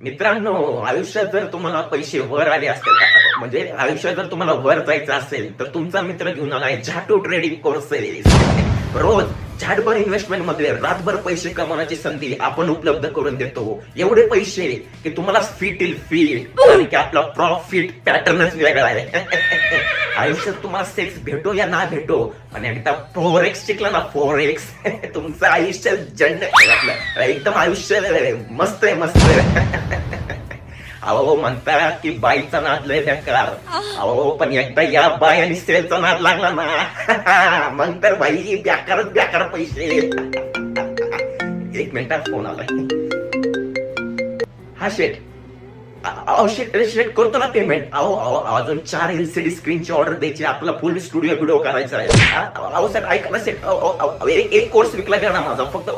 मित्रांनो, आयुष्यात जर तुम्हाला पैसे वर आले असतील, म्हणजे आयुष्यात जर तुम्हाला वर जायचं असेल, तर तुमचा मित्र घेऊन आलाय झाटू ट्रेडिंग कोर्सेस. रोज झाटभर इन्व्हेस्टमेंट मध्ये रातभर पैसे कमवण्याची संधी आपण उपलब्ध करून देतो. एवढे पैसे की तुम्हाला फिट इल फीट, आणि की आपला प्रॉफिट पॅटर्नच वेगळा आहे. आयुष्यात तुम्हाला सेक्स भेटो या ना भेटो, आणि एकदा फोरेक्स शिकला ना, फोरेक्स, तुमचं आयुष्य एकदम आयुष्य मस्त आहे, मस्त आहे. अहो म्हणता की बाईचा नाद लय बेकार. अहो पण एकदा या बाई आणि सेलचा नाद लागला ना, मग तर बाई बेकारच बेकार पैसे. एक मिनिटात फोन आलाय. हा शेट. अहो शेट करतो ना पेमेंट. अहो अहो अजून 4 LCD स्क्रीनची ऑर्डर द्यायची, आपला फुल स्टुडिओ व्हिडिओ करायचा आहे. अहो सर ऐका ना सेट, एक कोर्स विकला गेला माझा फक्त.